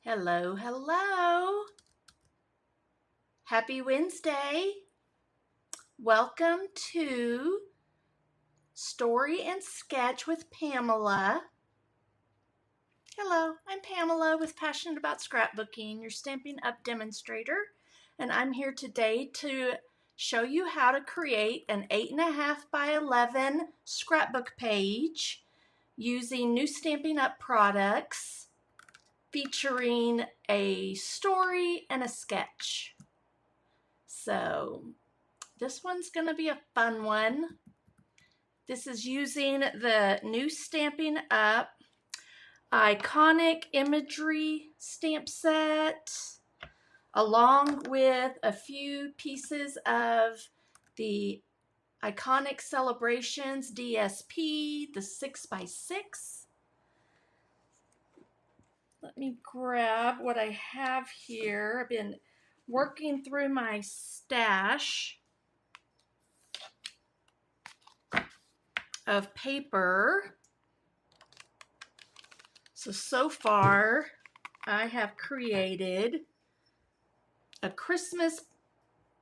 Hello, hello. Happy Wednesday. Welcome to Story and Sketch with Pamela. Hello, I'm Pamela with Passionate About Scrapbooking, your Stampin' Up demonstrator, and I'm here today to show you how to create an 8.5 by 11 scrapbook page using new Stampin' Up products featuring a story and a sketch. So this one's going to be a fun one. This is using the new Stampin' Up Iconic Imagery stamp set, along with a few pieces of the Iconic Celebrations DSP, the 6x6. Let me grab what I have here. I've been working through my stash of paper. So far I have created a Christmas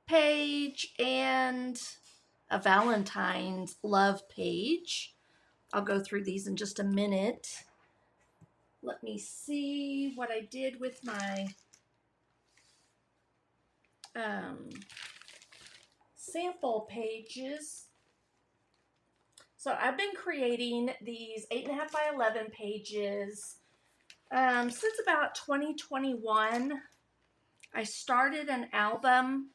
page and a Valentine's love page. I'll go through these in just a minute. Let me see what I did with my sample pages. So I've been creating these 8.5 by 11 pages since about 2021. I started an album.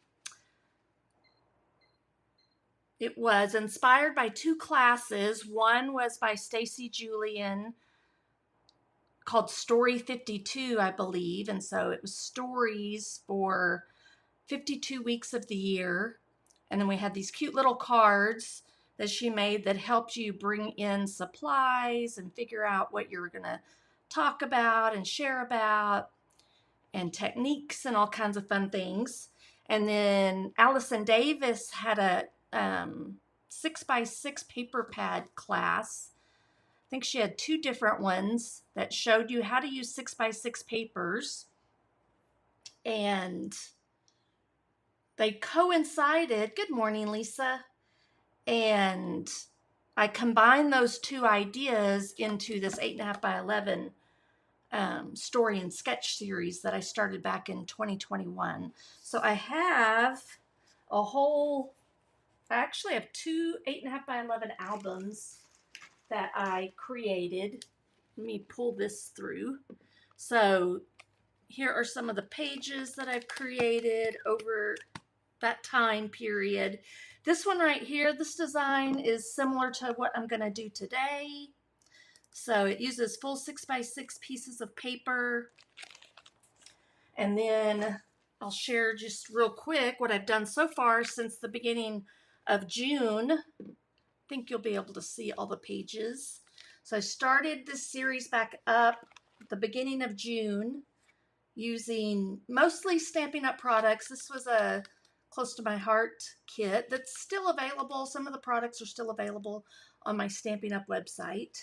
It was inspired by two classes. One was by Stacy Julian called Story 52, I believe. And so it was stories for 52 weeks of the year. And then we had these cute little cards that she made that helped you bring in supplies and figure out what you were going to talk about and share about, and techniques and all kinds of fun things. And then Allison Davis had a 6x6 paper pad class. I think she had two different ones that showed you how to use 6x6 papers. And they coincided. Good morning, Lisa. And I combined those two ideas into this 8.5 by 11 story and sketch series that I started back in 2021. So I have a whole, I actually have two 8.5 by 11 albums that I created. Let me pull this through. So here are some of the pages that I've created over that time period. This one right here, this design is similar to what I'm going to do today. So it uses full 6x6 pieces of paper. And then I'll share just real quick what I've done so far since the beginning of June. I think you'll be able to see all the pages. So I started this series back up at the beginning of June using mostly Stampin' Up products. This was a close to my heart kit that's still available. Some of the products are still available on my Stampin' Up website.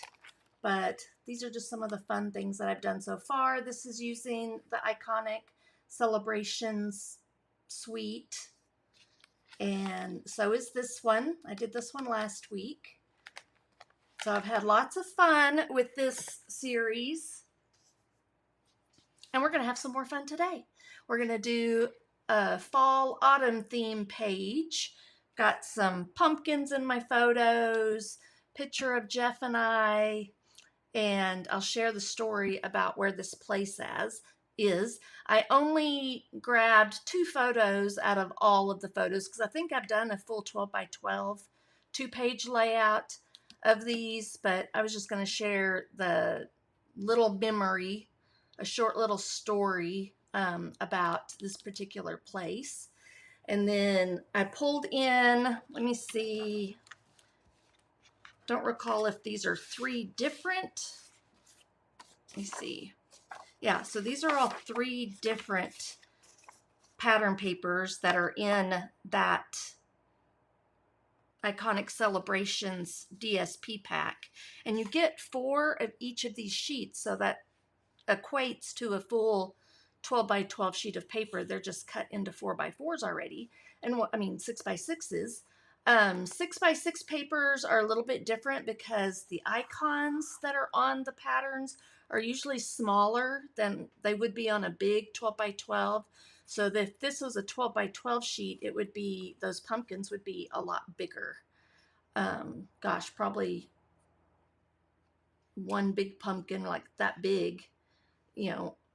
But these are just some of the fun things that I've done so far. This is using the Iconic Celebrations suite. And so is this one. I did this one last week. So I've had lots of fun with this series. And we're going to have some more fun today. We're going to do a fall autumn theme page. Got some pumpkins in my photos, picture of Jeff and I. And I'll share the story about where this place is. I only grabbed 2 photos out of all of the photos because I think I've done a full 12 by 12 2-page layout of these, but I was just going to share the little memory, a short little story about this particular place. And then I pulled in, let me see, don't recall if these are 3 different. Let me see. Yeah, so these are all 3 different pattern papers that are in that Iconic Celebrations DSP pack. And you get 4 of each of these sheets, so that equates to a full 12 by 12 sheet of paper. They're just cut into 4 by 4s already. And 6 by 6s. 6 by 6 papers are a little bit different because the icons that are on the patterns are usually smaller than they would be on a big 12 by 12. So that if this was a 12 by 12 sheet, it would be, those pumpkins would be a lot bigger. Gosh, probably one big pumpkin like that big,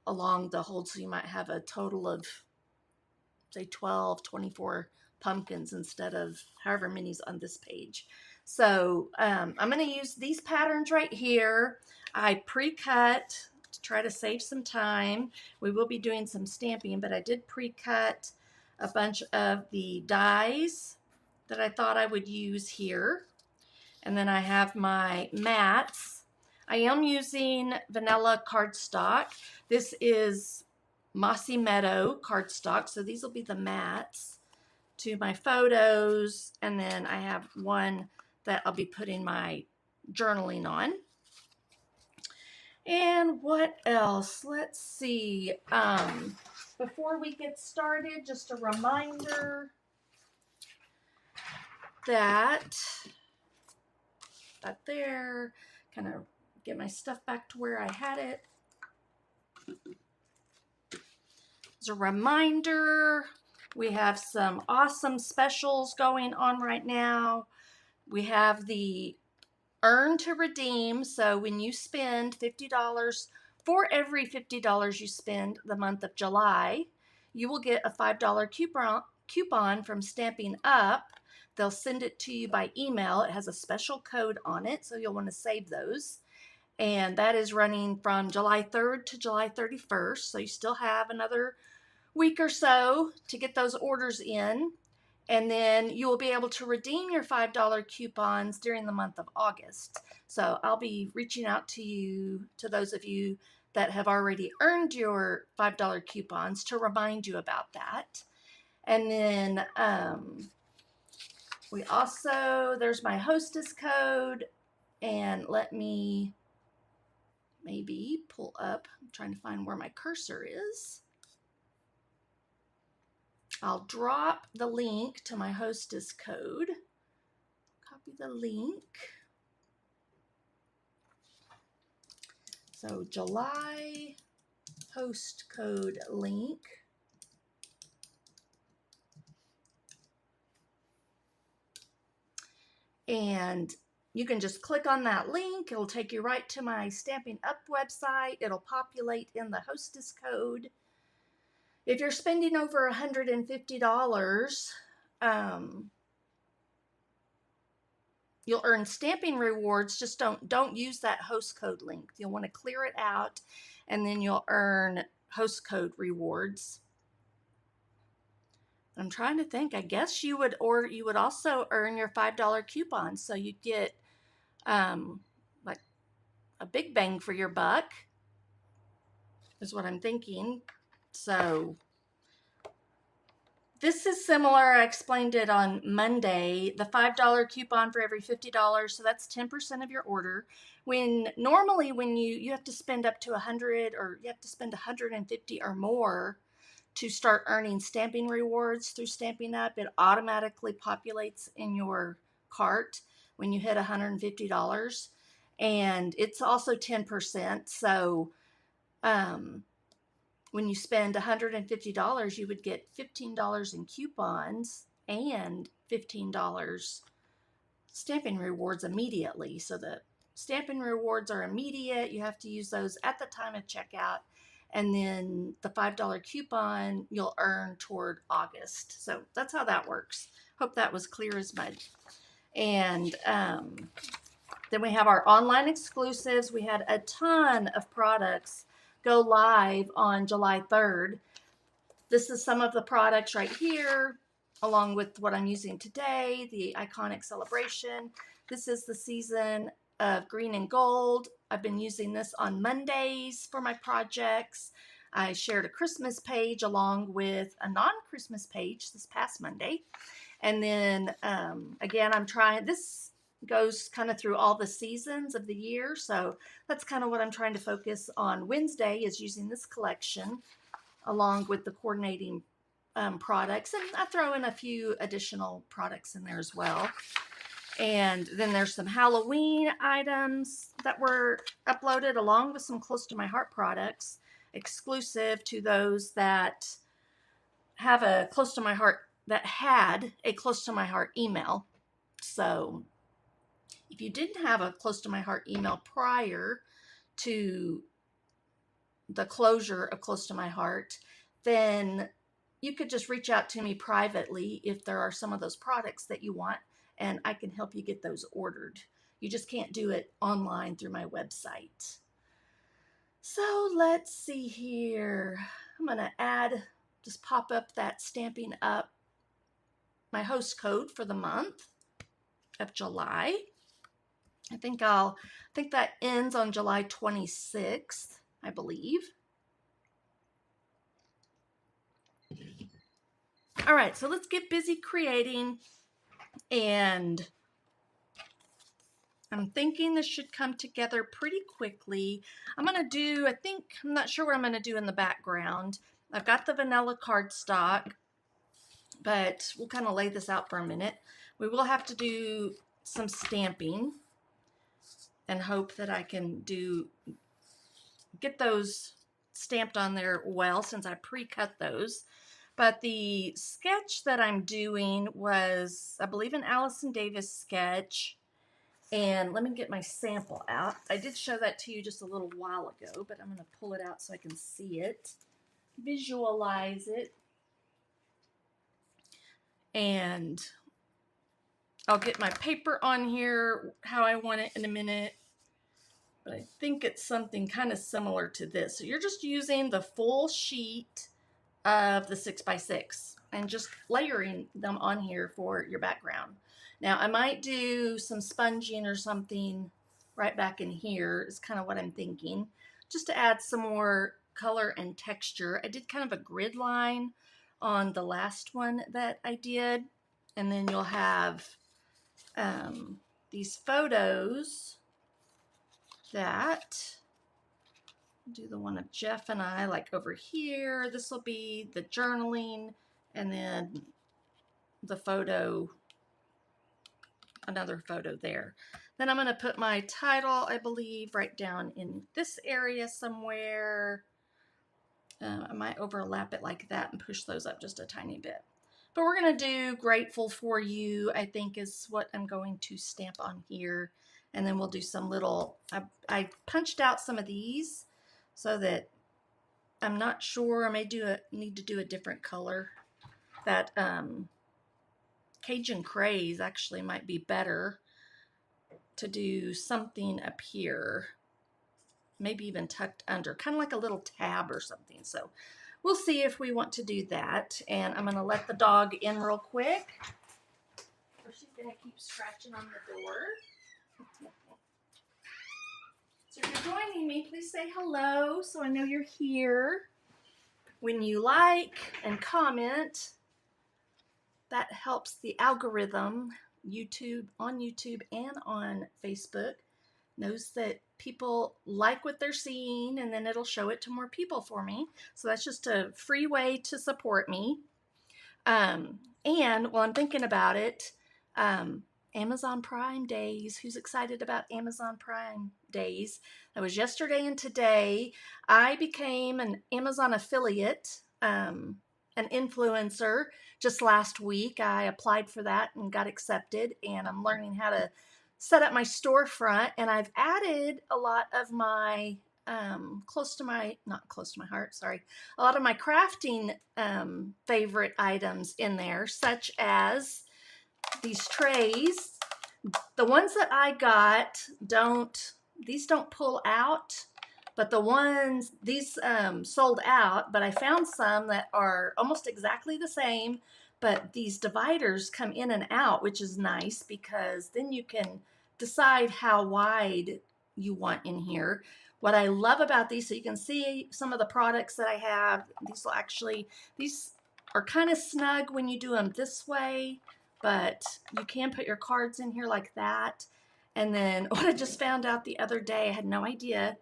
along the whole. So you might have a total of, say, 12, 24 pumpkins instead of however many's on this page. So I'm going to use these patterns right here. I pre-cut to try to save some time. We will be doing some stamping, but I did pre-cut a bunch of the dies that I thought I would use here. And then I have my mats. I am using vanilla cardstock. This is Mossy Meadow cardstock, so these will be the mats to my photos, and then I have one that I'll be putting my journaling on. And what else? Let's see. Before we get started, just a reminder that there, kind of get my stuff back to where I had it. As a reminder, we have some awesome specials going on right now. We have the earn to redeem. So when you spend $50, for every $50 you spend the month of July, you will get a $5 coupon from Stampin' Up. They'll send it to you by email. It has a special code on it, so you'll want to save those. And that is running from July 3rd to July 31st. So you still have another week or so to get those orders in. And then you will be able to redeem your $5 coupons during the month of August. So I'll be reaching out to you, to those of you that have already earned your $5 coupons, to remind you about that. And then we also, there's my hostess code. And let me maybe pull up, I'm trying to find where my cursor is. I'll drop the link to my hostess code. Copy the link. So July host code link. And you can just click on that link. It'll take you right to my Stampin' Up website. It'll populate in the hostess code. If you're spending over $150, you'll earn stamping rewards. Just don't use that host code link. You'll want to clear it out, and then you'll earn host code rewards. I'm trying to think. I guess you would also earn your $5 coupon, so you'd get like a big bang for your buck, is what I'm thinking. So this is similar. I explained it on Monday. The $5 coupon for every $50, so that's 10% of your order. Normally when you have to spend up to $100, or you have to spend $150 or more to start earning stamping rewards through Stampin' Up. It automatically populates in your cart when you hit $150, and it's also 10%. So when you spend $150, you would get $15 in coupons and $15 stamping rewards immediately. So the stamping rewards are immediate. You have to use those at the time of checkout. And then the $5 coupon you'll earn toward August. So that's how that works. Hope that was clear as mud. And then we have our online exclusives. We had a ton of products go live on July 3rd. This is some of the products right here, along with what I'm using today, the Iconic Celebration. This is the season of green and gold. I've been using this on Mondays for my projects. I shared a Christmas page along with a non-Christmas page this past Monday. And then again, I'm trying this. goes kind of through all the seasons of the year. So that's kind of what I'm trying to focus on Wednesday, is using this collection along with the coordinating products. And I throw in a few additional products in there as well. And then there's some Halloween items that were uploaded along with some close to my heart products, exclusive to those that have a close to my heart, that had a close to my heart email. So if you didn't have a close to my heart email prior to the closure of Close to My Heart, then you could just reach out to me privately if there are some of those products that you want, and I can help you get those ordered. You just can't do it online through my website. So let's see here. I'm going to just pop up that Stampin' Up, my host code for the month of July. I think that ends on July 26th, I believe. All right, so let's get busy creating, and I'm thinking this should come together pretty quickly. I'm not sure what I'm going to do in the background. I've got the vanilla cardstock, but we'll kind of lay this out for a minute. We will have to do some stamping and hope that I can get those stamped on there well, since I pre-cut those. But the sketch that I'm doing was, I believe, an Allison Davis sketch. And let me get my sample out. I did show that to you just a little while ago, but I'm going to pull it out so I can see it, visualize it. And I'll get my paper on here how I want it in a minute. But I think it's something kind of similar to this. So you're just using the full sheet of the 6x6 and just layering them on here for your background. Now I might do some sponging or something right back in here, is kind of what I'm thinking, just to add some more color and texture. I did kind of a grid line on the last one that I did, and then you'll have these photos that do the one of Jeff and I, like over here. This will be the journaling, and then the photo, another photo there. Then I'm going to put my title, I believe, right down in this area somewhere. I might overlap it like that and push those up just a tiny bit. But we're going to do Grateful for You, I think, is what I'm going to stamp on here. And then we'll do some little, I punched out some of these so that I'm not sure, I may need to do a different color. That Cajun Craze actually might be better to do something up here, maybe even tucked under, kind of like a little tab or something. So we'll see if we want to do that. And I'm going to let the dog in real quick, or she's going to keep scratching on the door. So if you're joining me, please say hello so I know you're here. When you like and comment, that helps the algorithm, on YouTube and on Facebook, knows that people like what they're seeing, and then it'll show it to more people for me. So that's just a free way to support me. And while I'm thinking about it, Amazon Prime Days. Who's excited about Amazon Prime Days? That was yesterday and today. I became an Amazon affiliate, an influencer, just last week. I applied for that and got accepted, and I'm learning how to set up my storefront. And I've added a lot of my a lot of my crafting favorite items in there, such as these trays. The ones that I got these don't pull out, but these sold out, but I found some that are almost exactly the same, but these dividers come in and out, which is nice because then you can decide how wide you want in here. What I love about these, so you can see some of the products that I have, these are kind of snug when you do them this way, but you can put your cards in here like that. And then what I just found out the other day, I had no idea,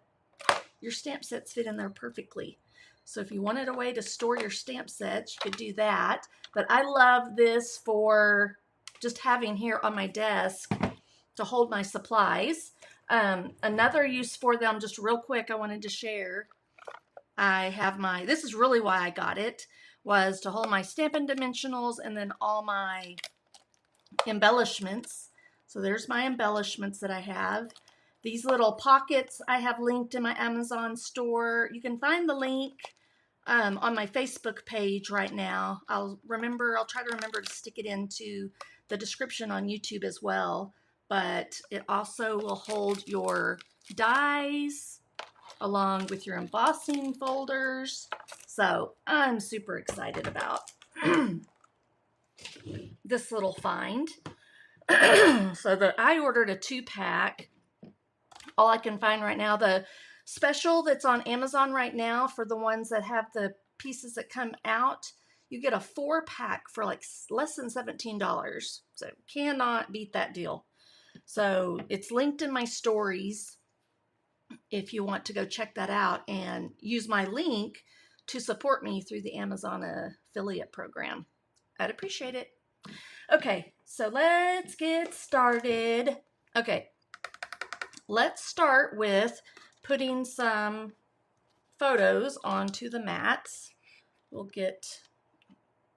your stamp sets fit in there perfectly. So if you wanted a way to store your stamp sets, you could do that. But I love this for just having here on my desk to hold my supplies. Another use for them, just real quick, I wanted to share. I have my, this is really why I got it, was to hold my Stampin' Dimensionals and then all my embellishments. So there's my embellishments that I have. These little pockets I have linked in my Amazon store. You can find the link on my Facebook page right now. I'll try to remember to stick it into the description on YouTube as well. But it also will hold your dies along with your embossing folders. So I'm super excited about this little find. So I ordered a 2-pack. All I can find right now, the special that's on Amazon right now for the ones that have the pieces that come out, you get a 4-pack for like less than $17. So cannot beat that deal. So it's linked in my stories if you want to go check that out and use my link to support me through the Amazon affiliate program. I'd appreciate it. Okay, so let's get started. Okay, let's start with putting some photos onto the mats. We'll get,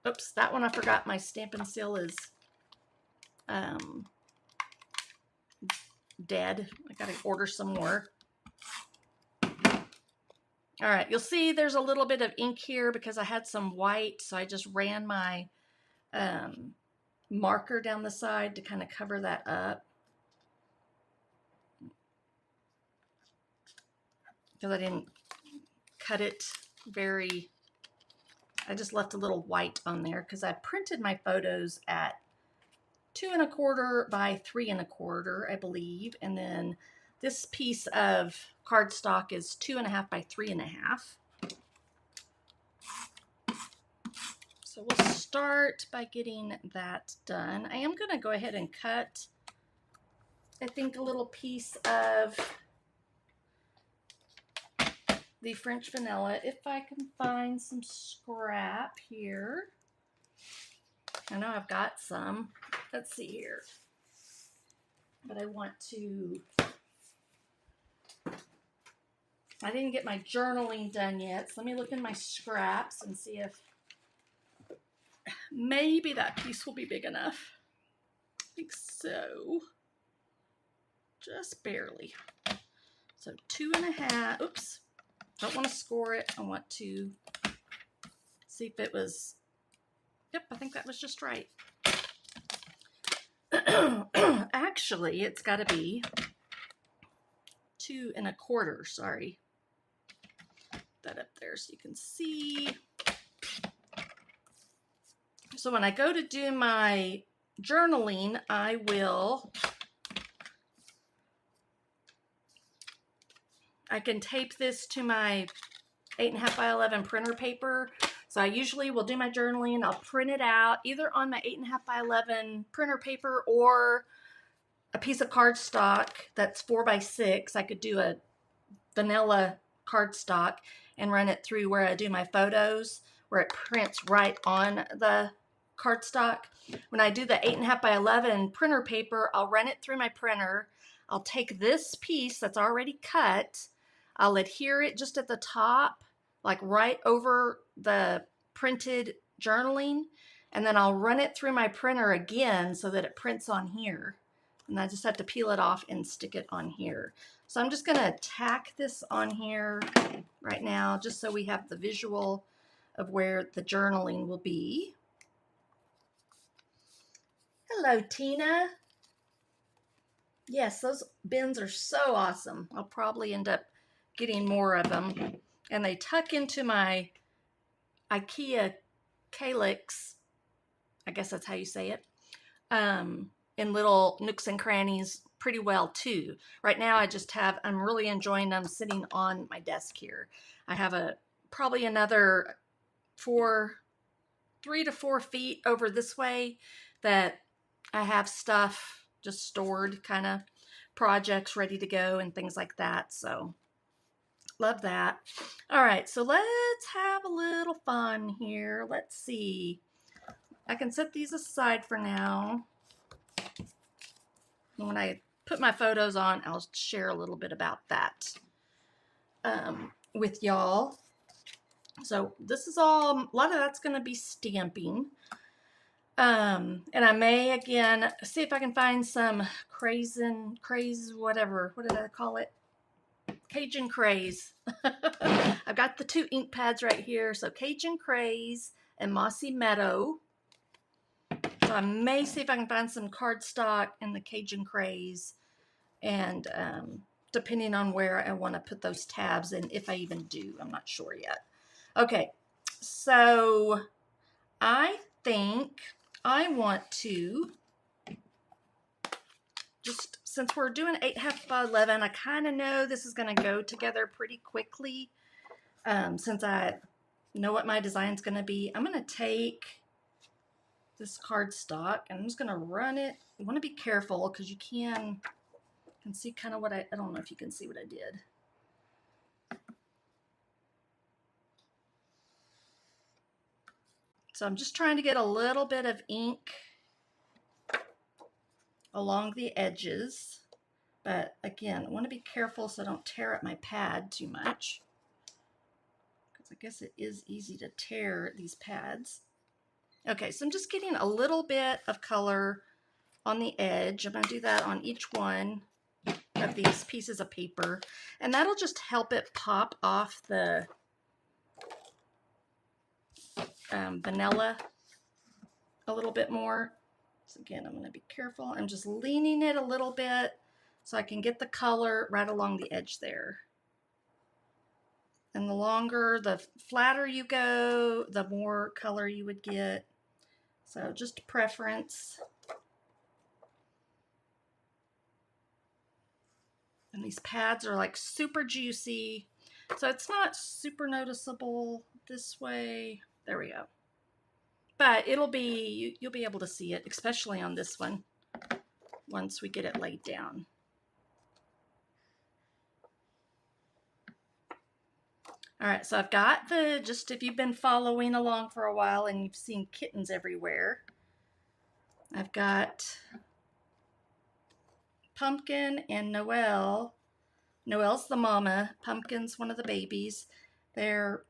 oops, that one I forgot my Stampin' Seal is dead. I gotta order some more. All right, you'll see there's a little bit of ink here because I had some white, so I just ran my marker down the side to kind of cover that up. Because I didn't cut it very, I just left a little white on there because I printed my photos at 2 1/4 by 3 1/4, I believe. And then this piece of cardstock is 2 1/2 by 3 1/2. So we'll start by getting that done. I am going to go ahead and cut, I think, a little piece of the French vanilla, if I can find some scrap here. I know I've got some. Let's see here. But I want to, I didn't get my journaling done yet, so let me look in my scraps and see if maybe that piece will be big enough. I think so. Just barely. So 2 1/2, oops. Don't want to score it. I want to see if it was, yep, I think that was just right. Actually, it's got to be 2 1/4, sorry. Put that up there so you can see. So when I go to do my journaling, I can tape this to my 8 1/2 by 11 printer paper. So I usually will do my journaling. I'll print it out either on my 8 1/2 by 11 printer paper or a piece of cardstock that's 4 by 6. I could do a vanilla cardstock and run it through where I do my photos, where it prints right on the cardstock. When I do the 8 1/2 by 11 printer paper, I'll run it through my printer. I'll take this piece that's already cut, I'll adhere it just at the top, like right over the printed journaling, and then I'll run it through my printer again so that it prints on here. And I just have to peel it off and stick it on here. So I'm just going to tack this on here right now just so we have the visual of where the journaling will be. Hello, Tina. Yes, those bins are so awesome. I'll probably end up getting more of them. And they tuck into my IKEA calyx, I guess that's how you say it, in little nooks and crannies pretty well too. Right now I'm really enjoying them sitting on my desk here. I have probably another 3 to 4 feet over this way that I have stuff just stored, kind of projects ready to go and things like that. So love that. All right, so let's have a little fun here. Let's see. I can set these aside for now. When I put my photos on, I'll share a little bit about that with y'all. So this is all, a lot of that's going to be stamping. And I may, again, see if I can find some craze, whatever. What did I call it? Cajun Craze. I've got the 2 ink pads right here. So Cajun Craze and Mossy Meadow. So I may see if I can find some cardstock in the Cajun Craze. And depending on where I want to put those tabs in, if I even do, I'm not sure yet. Okay, so I think I want to, just since we're doing 8.5 by 11, I kind of know this is going to go together pretty quickly. Since I know what my design's going to be, I'm going to take this cardstock and I'm just going to run it. You want to be careful because you can see kind of what I don't know if you can see what I did. So I'm just trying to get a little bit of ink along the edges. But again, I want to be careful so I don't tear up my pad too much. Because I guess it is easy to tear these pads. Okay, so I'm just getting a little bit of color on the edge. I'm going to do that on each one of these pieces of paper. And that'll just help it pop off the vanilla a little bit more. So again, I'm going to be careful. I'm just leaning it a little bit so I can get the color right along the edge there. And the longer, the flatter you go, the more color you would get. So just preference. And these pads are like super juicy. So it's not super noticeable this way. There we go. But it'll be, you'll be able to see it, especially on this one, once we get it laid down. All right, so I've got the, just if you've been following along for a while and you've seen kittens everywhere, I've got Pumpkin and Noelle. Noelle's the mama, Pumpkin's one of the babies. They're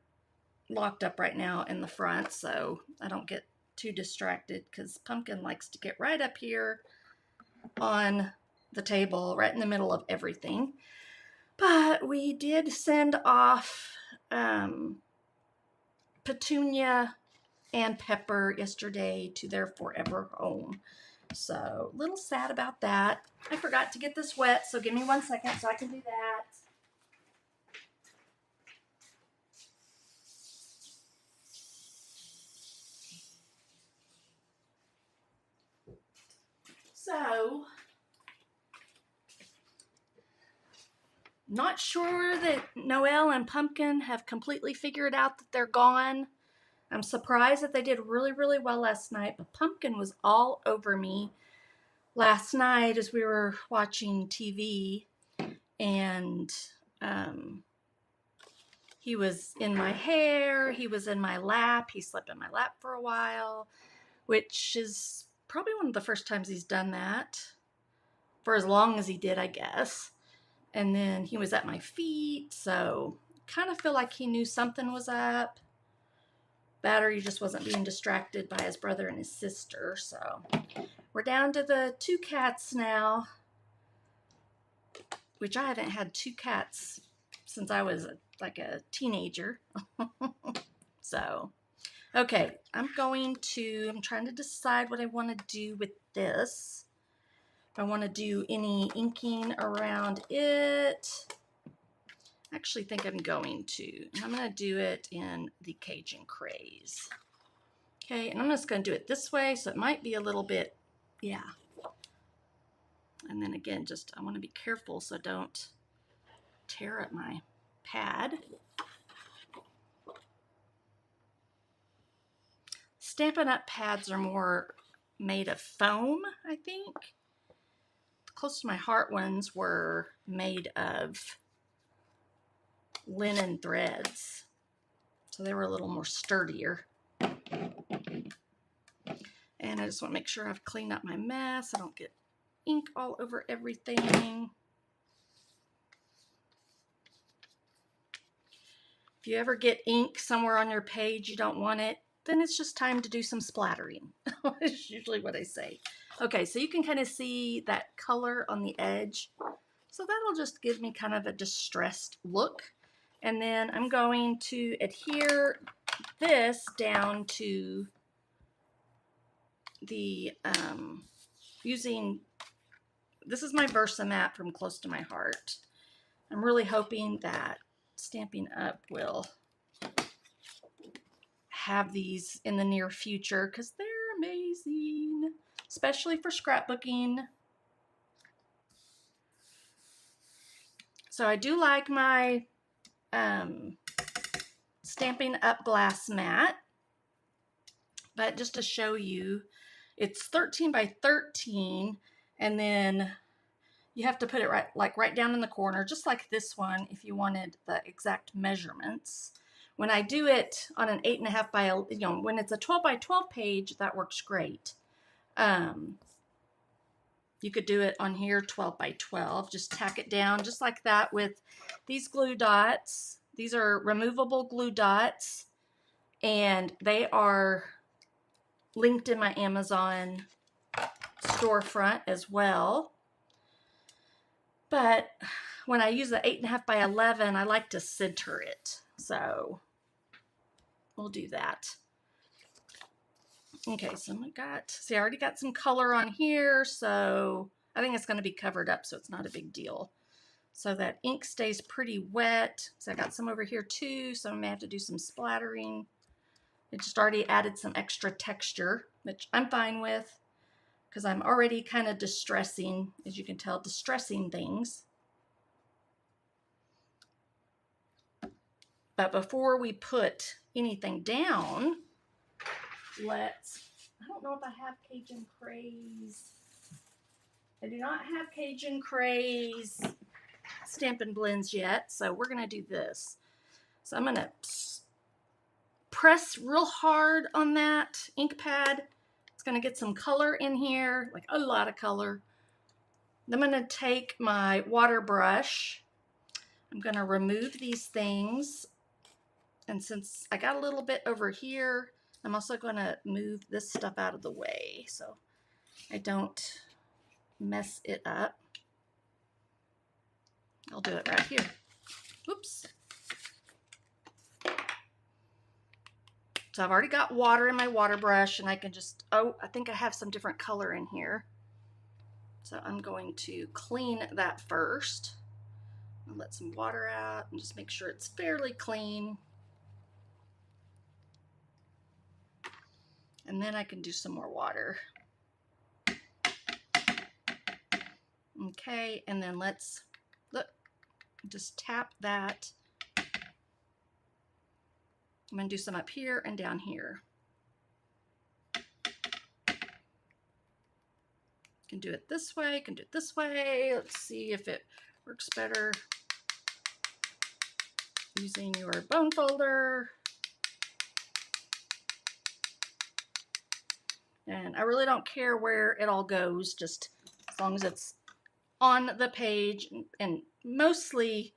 locked up right now in the front, so I don't get too distracted because Pumpkin likes to get right up here on the table, right in the middle of everything. But we did send off Petunia and Pepper yesterday to their forever home. So a little sad about that. I forgot to get this wet, so give me 1 second so I can do that. So, not sure that Noelle and Pumpkin have completely figured out that they're gone. I'm surprised that they did really, really well last night, but Pumpkin was all over me last night as we were watching TV, and he was in my hair, he was in my lap, he slept in my lap for a while, which is probably one of the first times he's done that, for as long as he did, I guess. And then he was at my feet, so kind of feel like he knew something was up. That or he just wasn't being distracted by his brother and his sister. So we're down to the 2 cats now, which I haven't had 2 cats since I was like a teenager. So, okay, I'm trying to decide what I want to do with this. If I want to do any inking around it. I actually think I'm going to. And I'm going to do it in the Cajun Craze. Okay, and I'm just going to do it this way, so it might be a little bit, yeah. And then again, just I want to be careful so I don't tear up my pad. Stampin' Up pads are more made of foam, I think. Close to my heart ones were made of linen threads, so they were a little more sturdier. And I just want to make sure I've cleaned up my mess. I don't get ink all over everything. If you ever get ink somewhere on your page you don't want it, then it's just time to do some splattering. That's usually what I say. Okay, so you can kind of see that color on the edge. So that'll just give me kind of a distressed look. And then I'm going to adhere this down to the, using, this is my Versamat from Close to My Heart. I'm really hoping that Stampin' Up will have these in the near future because they're amazing, especially for scrapbooking. So I do like my Stampin' Up glass mat, but just to show you, it's 13 by 13, and then you have to put it right down in the corner, just like this one, if you wanted the exact measurements. When I do it on an 8.5 by, when it's a 12 by 12 page, that works great. You could do it on here 12 by 12, just tack it down just like that with these glue dots. These are removable glue dots, and they are linked in my Amazon storefront as well. But when I use the 8.5 by 11, I like to center it. So we'll do that. Okay, so I already got some color on here, so I think it's going to be covered up, so it's not a big deal. So that ink stays pretty wet. So I got some over here too, so I may have to do some splattering. It just already added some extra texture, which I'm fine with because I'm already kind of distressing, as you can tell, distressing things. But before we put anything down, I don't know if I have Cajun Craze. I do not have Cajun Craze Stampin' Blends yet, so we're going to do this. So I'm going to press real hard on that ink pad. It's going to get some color in here, like a lot of color. Then I'm going to take my water brush. I'm going to remove these things. And since I got a little bit over here, I'm also going to move this stuff out of the way so I don't mess it up. I'll do it right here. Whoops. So I've already got water in my water brush, and I can just, I think I have some different color in here. So I'm going to clean that first. I'll let some water out and just make sure it's fairly clean. And then I can do some more water. Okay, and then let's, look, just tap that. I'm going to do some up here and down here. You can do it this way, you can do it this way. Let's see if it works better using your bone folder. And I really don't care where it all goes, just as long as it's on the page and mostly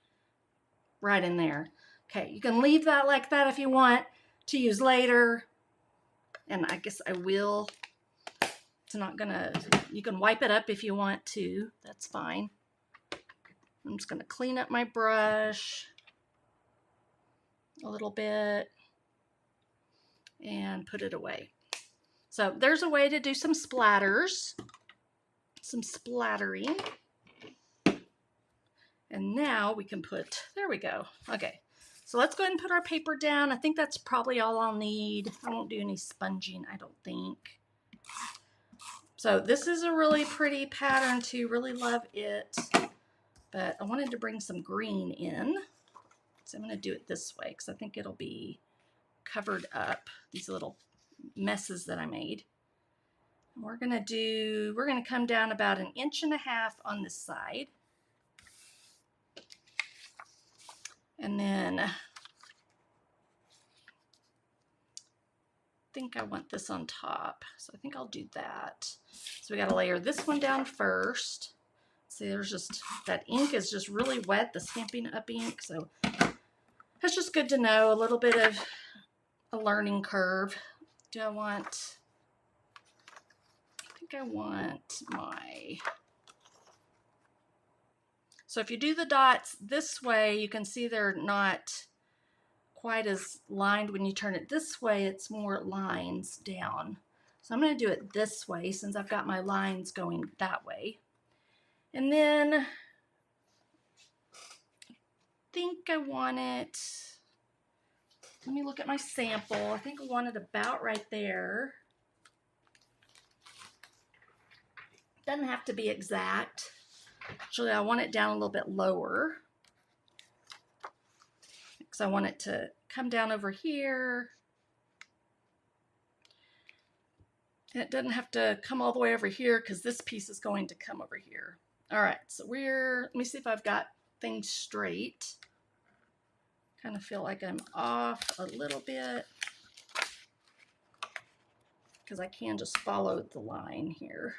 right in there. Okay, you can leave that like that if you want to use later, and I guess I will. It's not gonna, you can wipe it up if you want to, that's fine. I'm just gonna clean up my brush a little bit and put it away. So there's a way to do some splatters, some splattering. And now we can put, there we go. Okay, so let's go ahead and put our paper down. I think that's probably all I'll need. I won't do any sponging, I don't think. So this is a really pretty pattern too, really love it. But I wanted to bring some green in. So I'm gonna do it this way because I think it'll be covered up, these little messes that I made. We're gonna come down about 1.5 inches on this side. And then I think I want this on top. So I think I'll do that. So we gotta layer this one down first. See, there's just, that ink is just really wet, the Stampin' Up ink. So that's just good to know, a little bit of a learning curve. Do I want, I think I want my, so if you do the dots this way, you can see they're not quite as lined. When you turn it this way, it's more lines down. So I'm going to do it this way since I've got my lines going that way. And then I think I want it, let me look at my sample. I think I want it about right there. Doesn't have to be exact. Actually, I want it down a little bit lower because I want it to come down over here. And it doesn't have to come all the way over here because this piece is going to come over here. All right, so let me see if I've got things straight. Kind of feel like I'm off a little bit because I can just follow the line here.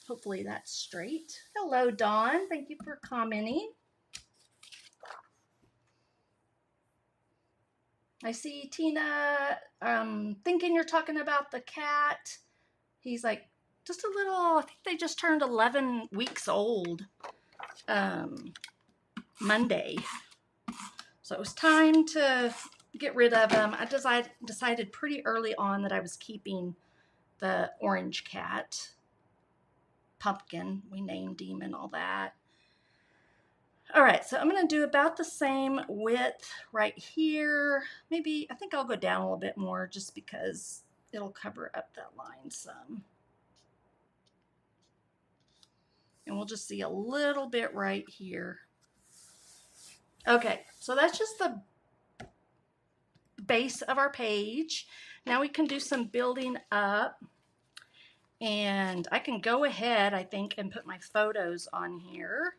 Hopefully that's straight. Hello, Dawn. Thank you for commenting. I see Tina thinking you're talking about the cat. He's like just a little, I think they just turned 11 weeks old Monday. So it was time to get rid of him. I decided pretty early on that I was keeping the orange cat. Pumpkin, we named him and all that. All right, so I'm going to do about the same width right here. Maybe, I think I'll go down a little bit more just because it'll cover up that line some. And we'll just see a little bit right here. Okay, so that's just the base of our page. Now we can do some building up. And I can go ahead, I think, and put my photos on here.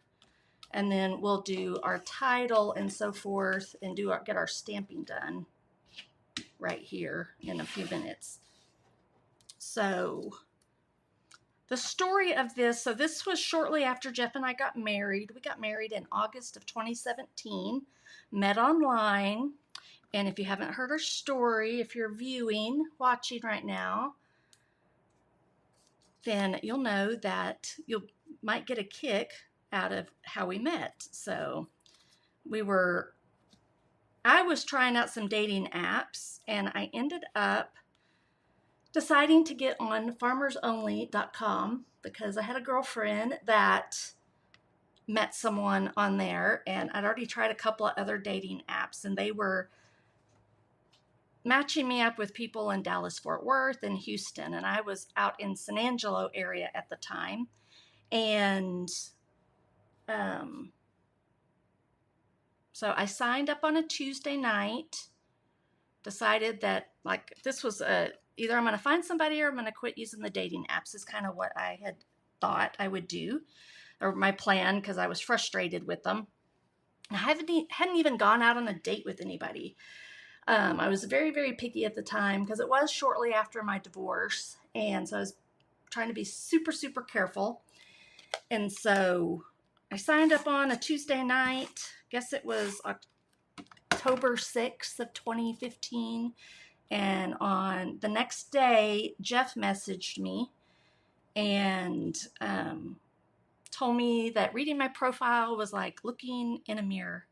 And then we'll do our title and so forth and get our stamping done right here in a few minutes. So the story of this, so this was shortly after Jeff and I got married. We got married in August of 2017, met online. And if you haven't heard our story, if you're watching right now, then you'll know that you might get a kick out of how we met. So I was trying out some dating apps and I ended up deciding to get on farmersonly.com because I had a girlfriend that met someone on there, and I'd already tried a couple of other dating apps and they were matching me up with people in Dallas, Fort Worth, and Houston. And I was out in San Angelo area at the time. And so I signed up on a Tuesday night, decided that like this was either I'm going to find somebody or I'm going to quit using the dating apps is kind of what I had thought I would do, or my plan, because I was frustrated with them. I hadn't even gone out on a date with anybody. I was very, very picky at the time because it was shortly after my divorce. And so I was trying to be super, super careful. And so I signed up on a Tuesday night. Guess it was October 6th of 2015. And on the next day, Jeff messaged me and told me that reading my profile was like looking in a mirror.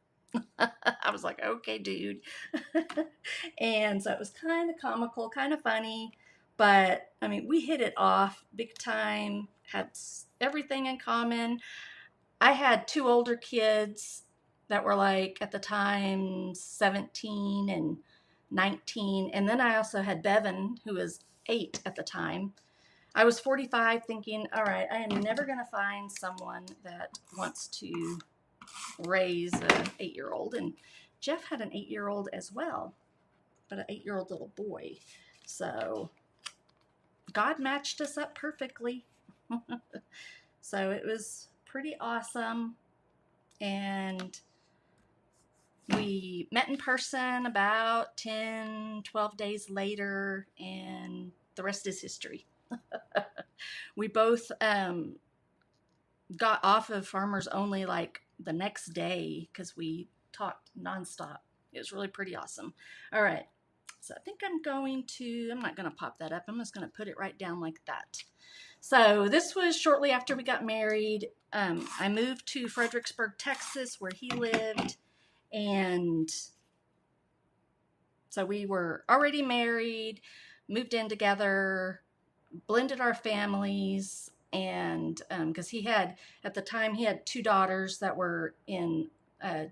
I was like, okay, dude. And so it was kind of comical, kind of funny, but I mean, we hit it off big time, had everything in common. I had 2 older kids that were like at the time 17 and 19. And then I also had Bevan, who was 8 at the time. I was 45 thinking, all right, I am never going to find someone that wants to raise an 8-year-old. And Jeff had an 8-year-old as well. but an 8-year-old little boy. So God matched us up perfectly. So it was pretty awesome. And we met in person about 10, 12 days later, and the rest is history. We both got off of Farmers Only like the next day because we talked nonstop. It was really pretty awesome. All right. So I think I'm not going to pop that up. I'm just going to put it right down like that. So this was shortly after we got married. I moved to Fredericksburg, Texas, where he lived. And so we were already married, moved in together, blended our families. And because at the time, he had 2 daughters that were in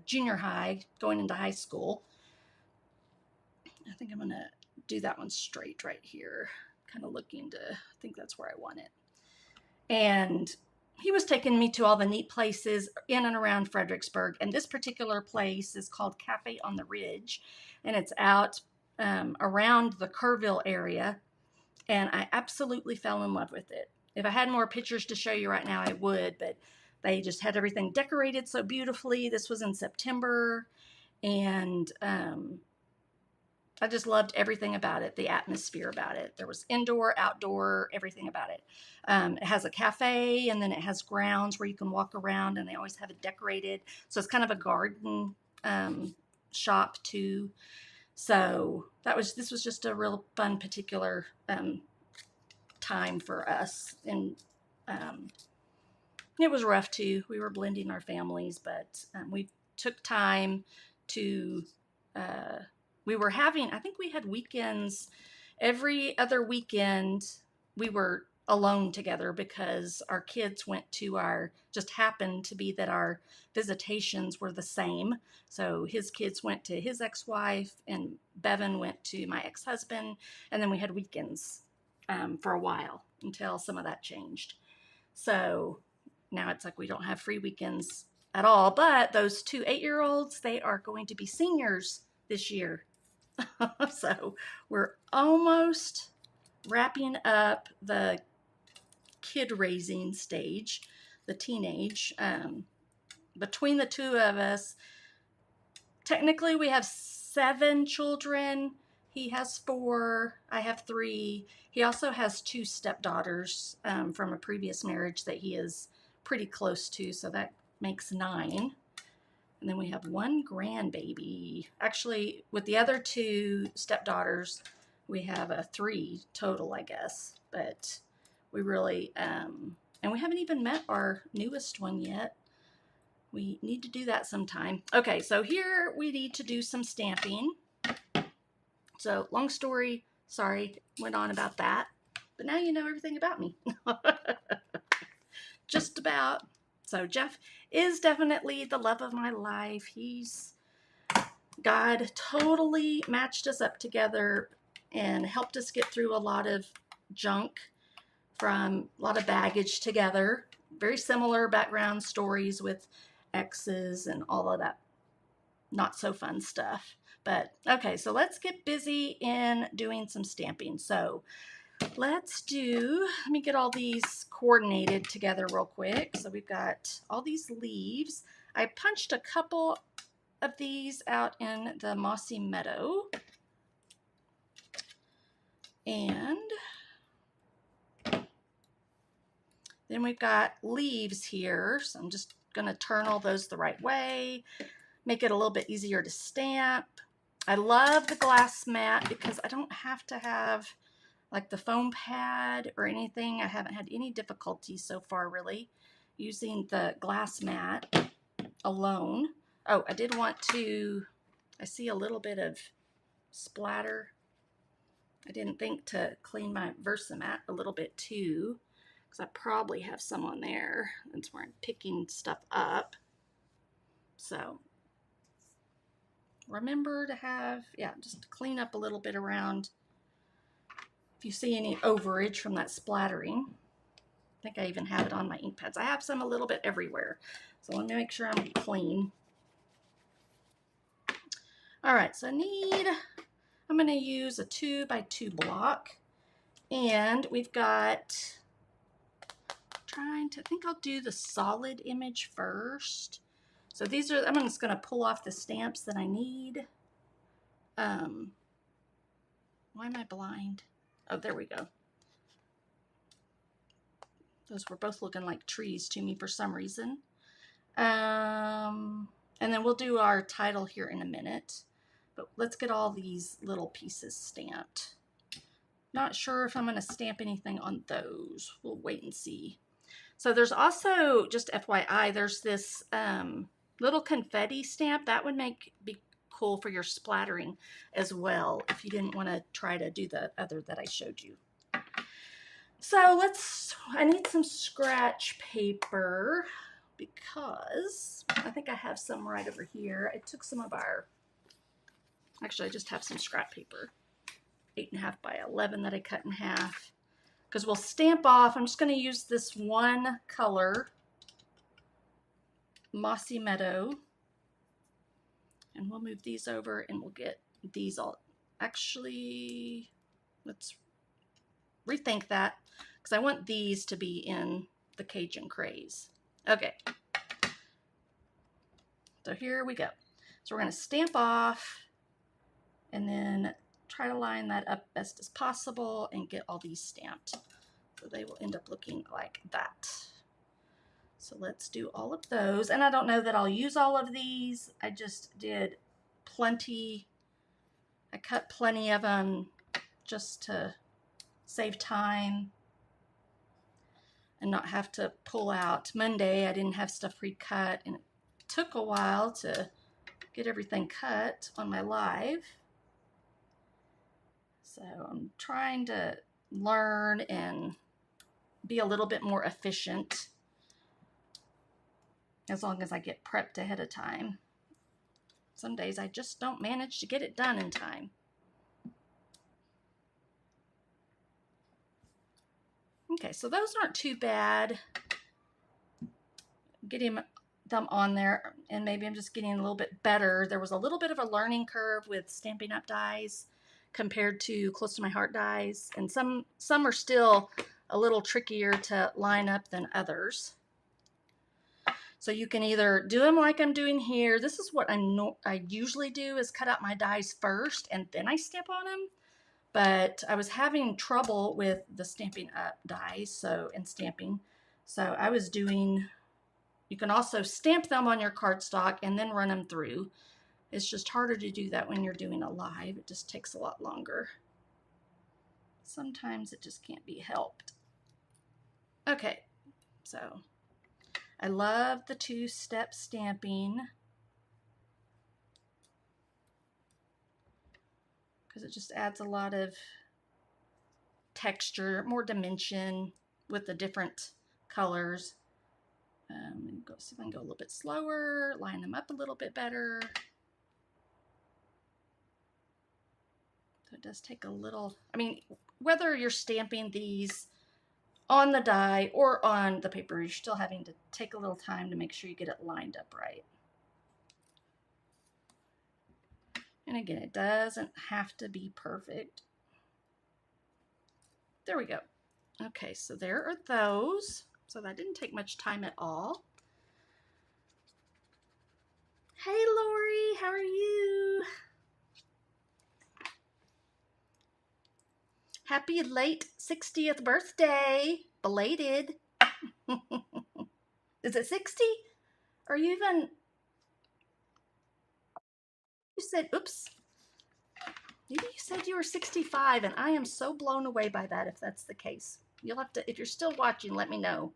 junior high, going into high school. I think I'm going to do that one straight right here. Kind of looking I think that's where I want it. And he was taking me to all the neat places in and around Fredericksburg. And this particular place is called Cafe on the Ridge. And it's out around the Kerrville area. And I absolutely fell in love with it. If I had more pictures to show you right now, I would. But they just had everything decorated so beautifully. This was in September. And I just loved everything about it, the atmosphere about it. There was indoor, outdoor, everything about it. It has a cafe, and then it has grounds where you can walk around, and they always have it decorated. So it's kind of a garden shop too. So this was just a real fun particular time for us. And it was rough too. We were blending our families, but we took time to... I think we had weekends, every other weekend we were alone together because our kids just happened to be that our visitations were the same. So his kids went to his ex-wife and Bevan went to my ex-husband. And then we had weekends for a while until some of that changed. So now it's like we don't have free weekends at all, but those 2 8-year-olds, they are going to be seniors this year. So we're almost wrapping up the kid raising stage, the teenage. Between the 2 of us, technically we have 7 children. He has 4, I have 3. He also has 2 stepdaughters from a previous marriage that he is pretty close to, so that makes 9. And then we have 1 grandbaby. Actually, with the other 2 stepdaughters, we have 3 total, I guess. But we really, and we haven't even met our newest one yet. We need to do that sometime. Okay, so here we need to do some stamping. So long story, sorry, went on about that. But now you know everything about me. Just about. So Jeff is definitely the love of my life. God totally matched us up together and helped us get through a lot of junk, from a lot of baggage together. Very similar background stories with exes and all of that not so fun stuff. But okay, so let's get busy in doing some stamping. So let me get all these coordinated together real quick. So we've got all these leaves. I punched a couple of these out in the mossy meadow. And then we've got leaves here. So I'm just going to turn all those the right way, make it a little bit easier to stamp. I love the glass mat because I don't have to have like the foam pad or anything. I haven't had any difficulty so far really using the glass mat alone. Oh, I see a little bit of splatter. I didn't think to clean my Versamat a little bit too, because I probably have some on there. That's where I'm picking stuff up. So remember to just clean up a little bit around. If you see any overage from that splattering, I think I even have it on my ink pads. I have some a little bit everywhere. So let me make sure I'm clean. All right, so I need I'm going to use a 2x2 block, and we've got, I think I'll do the solid image first. So these are, I'm just going to pull off the stamps that I need. Why am I blind? Oh, there we go. Those were both looking like trees to me for some reason. And then we'll do our title here in a minute. But let's get all these little pieces stamped. Not sure if I'm going to stamp anything on those. We'll wait and see. So there's also, just FYI, there's this little confetti stamp. That would be cool for your splattering as well, if you didn't want to try to do the other that I showed you. So I need some scratch paper because I think I have some right over here. I took some of actually I just have some scrap paper, 8.5 by 11 that I cut in half. Because we'll stamp off, I'm just going to use this one color, Mossy Meadow, and we'll move these over and we'll get these all. Actually, let's rethink that, because I want these to be in the Cajun Craze. Okay, so here we go. So we're going to stamp off and then try to line that up best as possible and get all these stamped. So they will end up looking like that. So let's do all of those. And I don't know that I'll use all of these. I just did plenty. I cut plenty of them just to save time and not have to pull out. Monday, I didn't have stuff pre-cut, and it took a while to get everything cut on my live. So I'm trying to learn and be a little bit more efficient as long as I get prepped ahead of time. Some days I just don't manage to get it done in time. Okay, so those aren't too bad. Getting them on there, and maybe I'm just getting a little bit better. There was a little bit of a learning curve with Stampin' Up dies compared to Close to My Heart dies, and some are still a little trickier to line up than others. So you can either do them like I'm doing here. This is what I usually do, is cut out my dies first and then I stamp on them. But I was having trouble with the Stampin' Up dies, and stamping. So I was doing, you can also stamp them on your cardstock and then run them through. It's just harder to do that when you're doing a live. It just takes a lot longer. Sometimes it just can't be helped. Okay, so I love the two-step stamping because it just adds a lot of texture, more dimension with the different colors. Go see if I can go a little bit slower, line them up a little bit better. So it does take a little, I mean, whether you're stamping these on the die or on the paper, you're still having to take a little time to make sure you get it lined up right. And again, it doesn't have to be perfect. There we go. Okay, so there are those. So that didn't take much time at all. Hey, Lori, how are you? Happy late 60th birthday. Belated. Is it 60? Or you even, you said, oops. Maybe you said you were 65, and I am so blown away by that if that's the case. You'll have to, if you're still watching, let me know.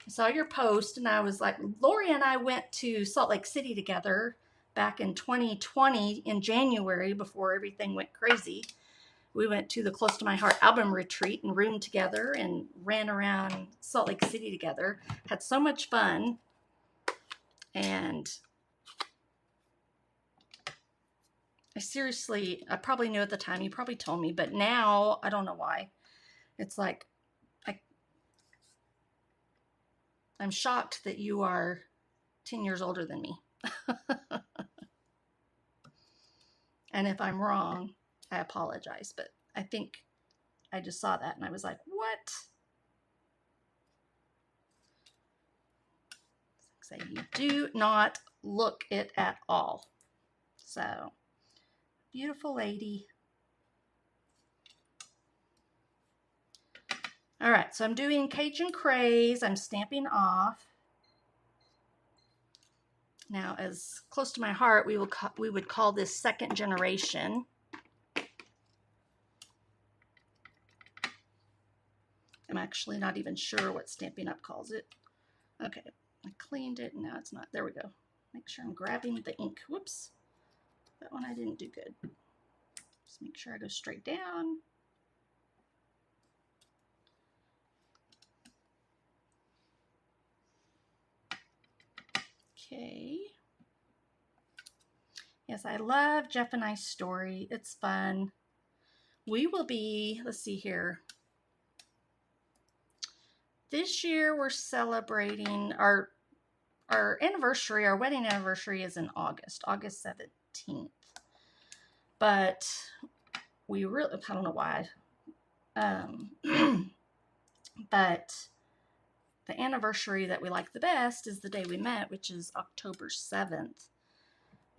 I saw your post, and I was like, Lori and I went to Salt Lake City together back in 2020 in January before everything went crazy. We went to the Close to My Heart album retreat and roomed together and ran around Salt Lake City together. Had so much fun. And I probably knew at the time, you probably told me, but now I don't know why. It's like, I'm shocked that you are 10 years older than me. And if I'm wrong, I apologize, but I think I just saw that and I was like, what? So you do not look it at all. So, beautiful lady. All right, so I'm doing Cajun Craze. I'm stamping off. Now, as close to my heart, we would call this second generation. I'm actually not even sure what Stampin' Up calls it. Okay, I cleaned it and now it's not. There we go. Make sure I'm grabbing the ink. Whoops. That one I didn't do good. Just make sure I go straight down. Okay. Yes, I love Jeff and I's story. It's fun. We will be, let's see here. This year we're celebrating our anniversary. Our wedding anniversary is in August 17th. But we really, I don't know why. But the anniversary that we like the best is the day we met, which is October 7th.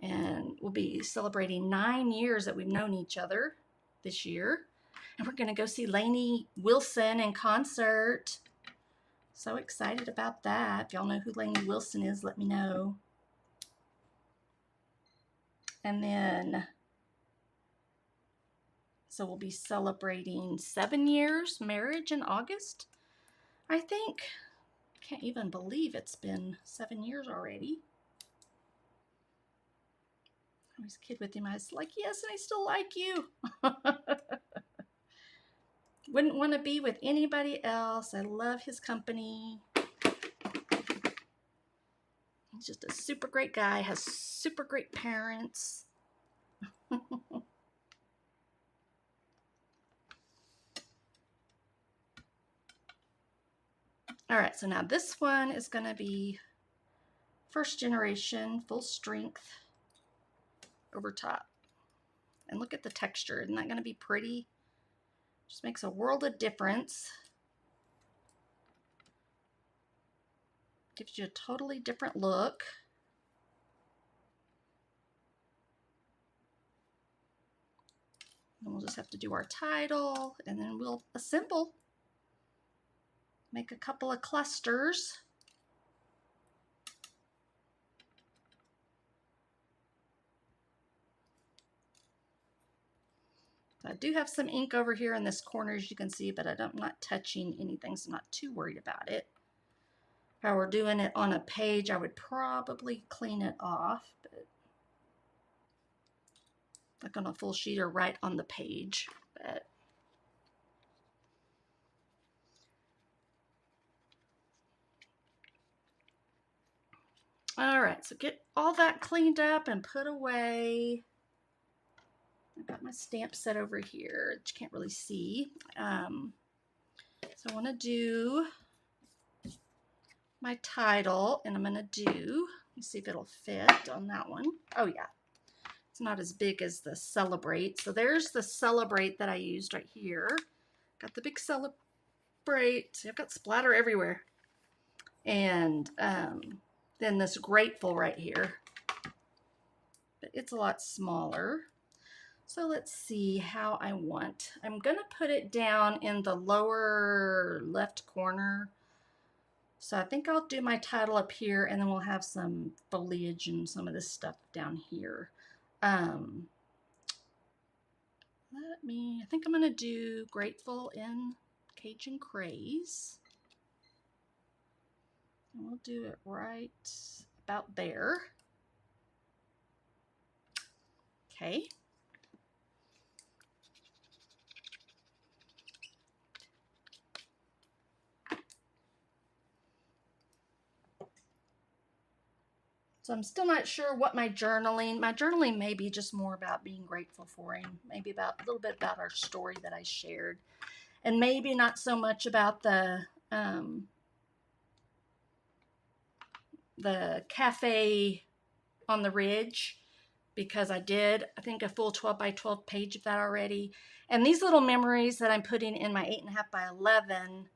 And we'll be celebrating 9 years that we've known each other this year. And we're going to go see Lainey Wilson in concert. So excited about that. If y'all know who Lainey Wilson is, let me know. And then, so we'll be celebrating 7 years marriage in August, I think. Can't even believe it's been 7 years already. I was a kid with him. I was like, yes, and I still like you. Wouldn't want to be with anybody else. I love his company. He's just a super great guy, has super great parents. All right, so now this one is going to be first generation, full strength over top. And look at the texture. Isn't that going to be pretty? Just makes a world of difference. Gives you a totally different look. And we'll just have to do our title and then we'll assemble. Make a couple of clusters. I do have some ink over here in this corner, as you can see, but I'm not touching anything, so I'm not too worried about it. If I were doing it on a page, I would probably clean it off, but like on a full sheet or right on the page. But all right, so get all that cleaned up and put away. I've got my stamp set over here that you can't really see. So I want to do my title, and I'm going to do, let me see if it'll fit on that one. Oh yeah, it's not as big as the Celebrate. So there's the Celebrate that I used right here. Got the big Celebrate. I've got splatter everywhere. And then this Grateful right here. But it's a lot smaller. So let's see how I want. I'm going to put it down in the lower left corner. So I think I'll do my title up here, and then we'll have some foliage and some of this stuff down here. I think I'm going to do Grateful in Cajun Craze. And we'll do it right about there. Okay. So I'm still not sure what my journaling may be just more about being grateful for him, maybe about a little bit about our story that I shared, and maybe not so much about the cafe on the ridge. because I did, I think, a full 12 by 12 page of that already. And these little memories that I'm putting in my 8.5 by 11,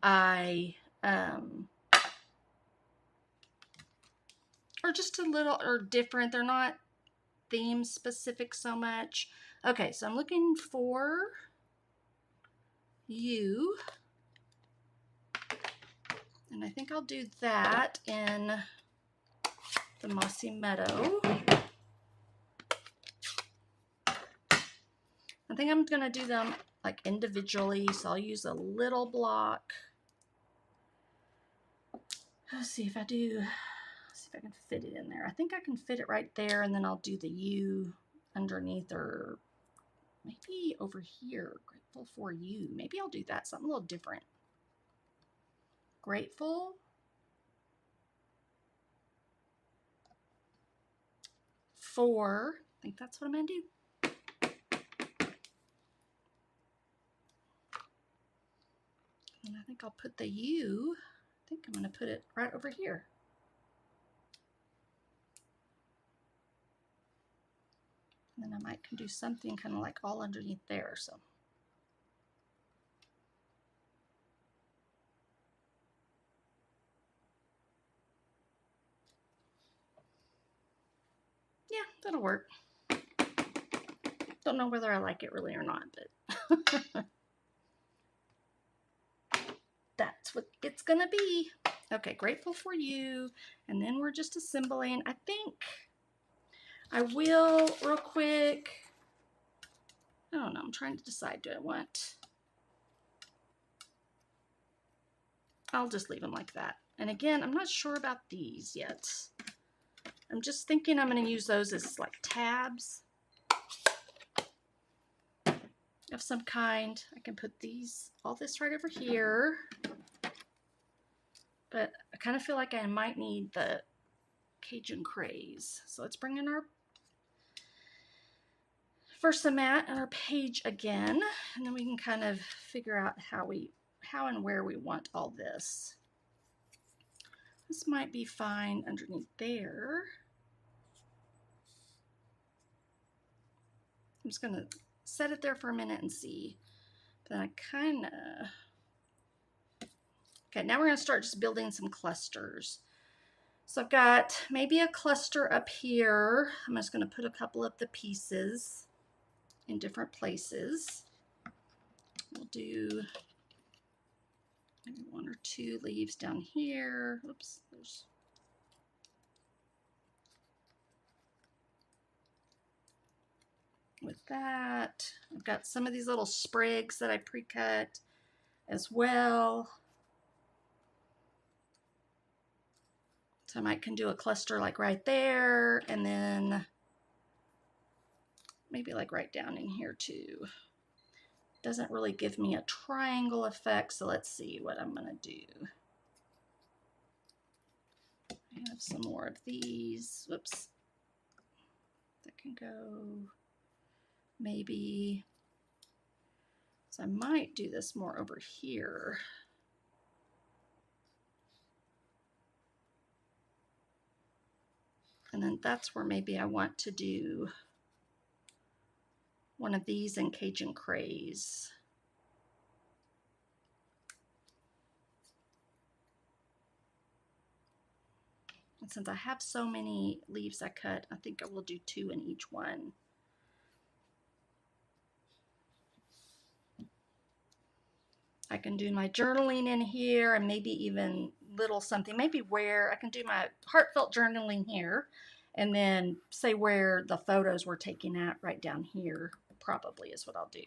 I are just a little or different. They're not theme specific so much. Okay, so I'm looking for you, and I think I'll do that in the Mossy Meadow. I think I'm gonna do them like individually, so I'll use a little block. Let's see if I can fit it in there. I think I can fit it right there, and then I'll do the U underneath, or maybe over here. Grateful for you. Maybe I'll do that, something a little different. Grateful for, I think that's what I'm gonna do. And I think I'll put the U, I think I'm gonna put it right over here. And then I might can do something kind of like all underneath there, so. Yeah, that'll work. Don't know whether I like it really or not, but that's what it's gonna be. Okay, grateful for you. And then we're just assembling. I think I will real quick. I don't know, I'm trying to decide, do I want, I'll just leave them like that. And again, I'm not sure about these yet. I'm just thinking I'm gonna use those as like tabs of some kind. I can put these, all this right over here. But I kind of feel like I might need the Cajun Craze. So let's bring in our Versamat and our page again, and then we can kind of figure out how and where we want all this. This might be fine underneath there. I'm just gonna set it there for a minute and see. Then I kind of, okay, now we're gonna start just building some clusters. So I've got maybe a cluster up here. I'm just gonna put a couple of the pieces in different places. We'll do maybe 1 or 2 leaves down here. Oops, there's with that. I've got some of these little sprigs that I pre-cut as well. So I might can do a cluster like right there, and then maybe like right down in here too. Doesn't really give me a triangle effect, so let's see what I'm gonna do. I have some more of these. Whoops. That can go maybe. So I might do this more over here. And then that's where maybe I want to do one of these in Cajun Craze. And since I have so many leaves I cut, I think I will do 2 in each one. I can do my journaling in here, and maybe even little something, maybe where I can do my heartfelt journaling here, and then say where the photos were taken at right down here, probably is what I'll do.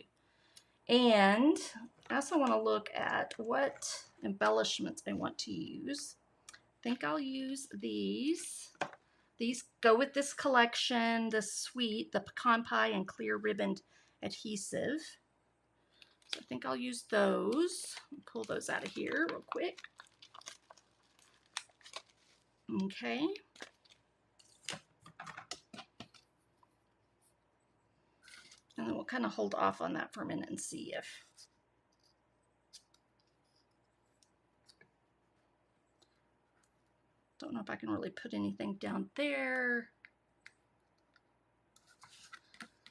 And I also want to look at what embellishments I want to use. I think I'll use these. These go with this collection, the sweet, the pecan pie and clear ribboned adhesive. So I think I'll use those. Pull those out of here real quick. Okay. And then we'll kind of hold off on that for a minute and see if don't know if I can really put anything down there.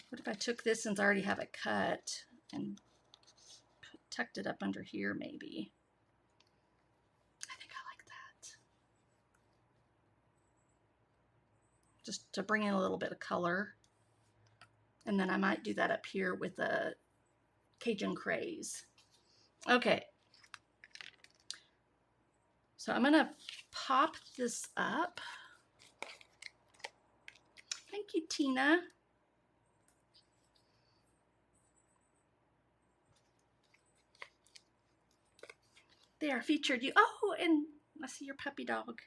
What if I took this, since I already have it cut, and tucked it up under here maybe? I think I like that. Just to bring in a little bit of color. And then I might do that up here with a Cajun craze. Okay. So I'm gonna pop this up. Thank you, Tina. There, featured you. Oh, and I see your puppy dog.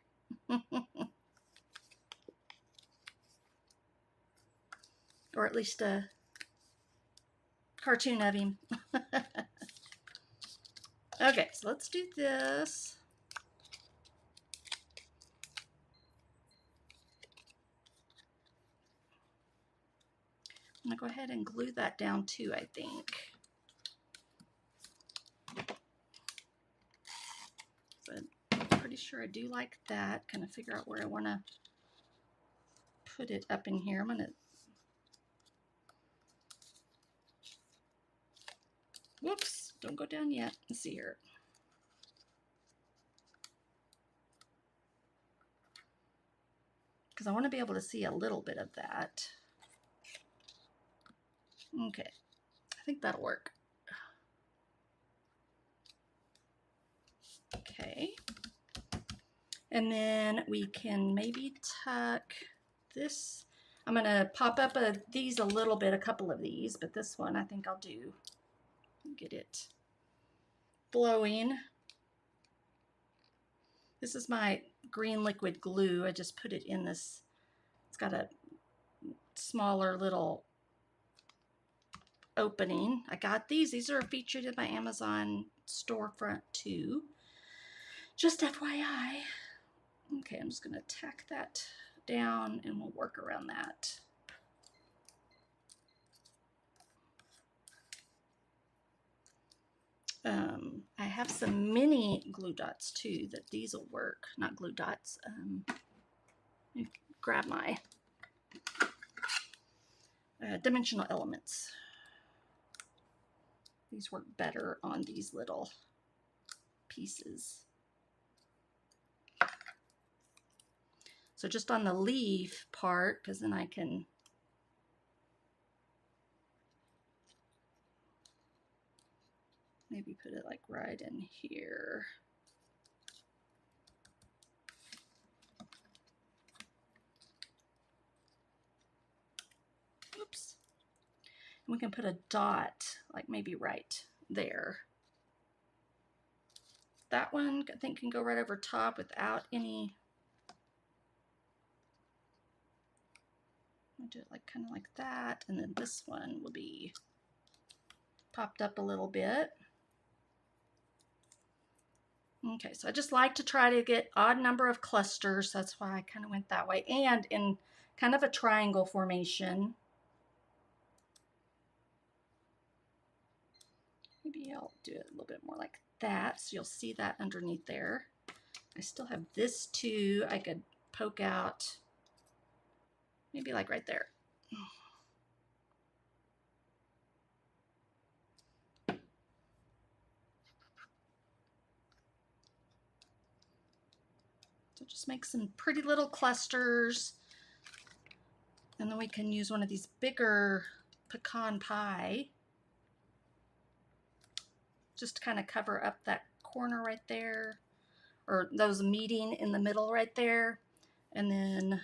Or at least a cartoon of him. Okay, so let's do this. I'm gonna go ahead and glue that down too, I think. So I'm pretty sure I do like that. Kind of figure out where I want to put it up in here. I'm gonna, whoops, don't go down yet. Let's see here. Because I want to be able to see a little bit of that. Okay, I think that'll work. Okay. And then we can maybe tuck this. I'm going to pop up these a little bit, a couple of these, but this one I think I'll do. Get it flowing. This is my green liquid glue. I just put it in this. It's got a smaller little opening. I got these. These are featured in my Amazon storefront too. Just FYI. Okay, I'm just going to tack that down and we'll work around that. I have some mini glue dots too that these will work. Not glue dots. Grab my dimensional elements. These work better on these little pieces. So just on the leaf part, because then I can maybe put it like right in here. Oops. And we can put a dot like maybe right there. That one I think can go right over top without any. I'll do it like kind of like that, and then this one will be popped up a little bit. Okay, so I just like to try to get odd number of clusters. That's why I kind of went that way, and in kind of a triangle formation. Maybe I'll do it a little bit more like that, so you'll see that underneath there. I still have this too. I could poke out maybe like right there. So just make some pretty little clusters. And then we can use one of these bigger pecan pie just to kind of cover up that corner right there, or those meeting in the middle right there. And then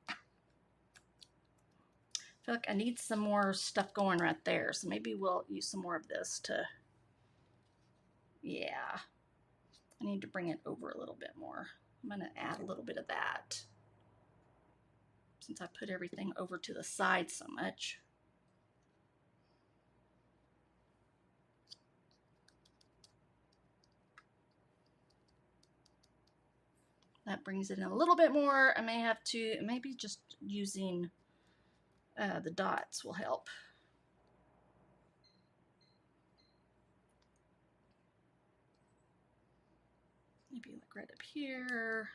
I feel like I need some more stuff going right there. So maybe we'll use some more of this to, yeah. I need to bring it over a little bit more. I'm going to add a little bit of that since I put everything over to the side so much. That brings it in a little bit more. I may have to, maybe just using the dots will help. Maybe like right up here.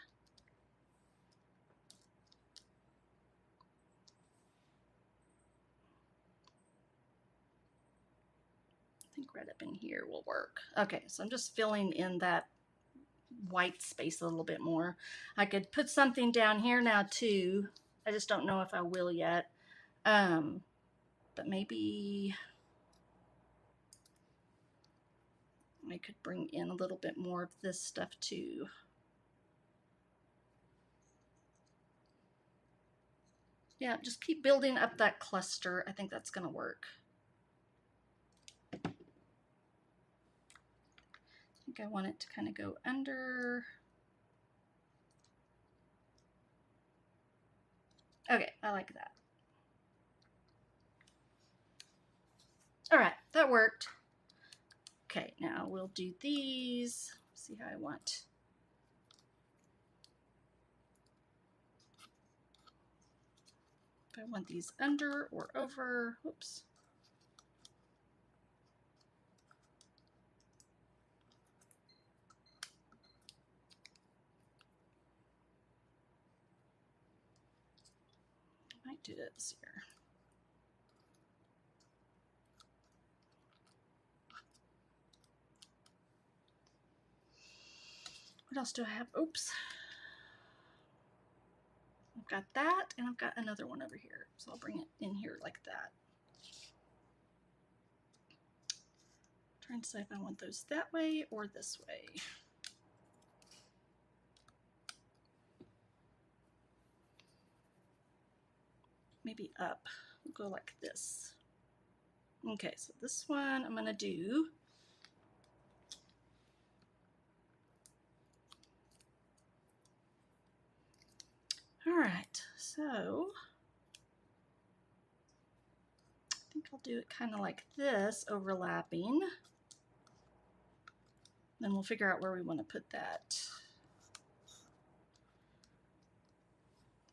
think right up in here will work. Okay, so I'm just filling in that white space a little bit more. I could put something down here now too. I just don't know if I will yet. But maybe I could bring in a little bit more of this stuff too. Yeah, just keep building up that cluster. I think that's going to work. I think I want it to kind of go under. Okay, I like that. All right, that worked. Okay, now we'll do these. See how I want. If I want these under or over. Whoops. I might do this here. What else do I have? Oops. I've got that, and I've got another one over here. So I'll bring it in here like that. Trying to decide if I want those that way or this way. Maybe up. We'll go like this. Okay, so this one I'm going to do all right, so I think I'll do it kind of like this, overlapping. Then we'll figure out where we want to put that.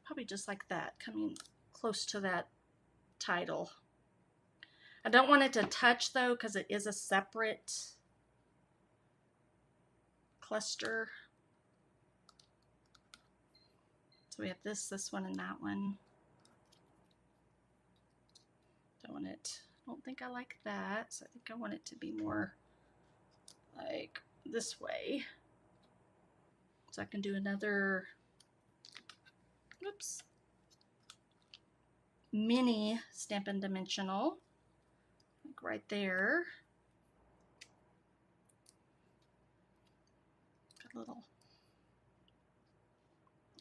Probably just like that, coming close to that title. I don't want it to touch though, because it is a separate cluster. So we have this one, and that one. Don't think I like that, so I think I want it to be more like this way. So I can do another, oops, mini Stampin' Dimensional, like right there. Got a little,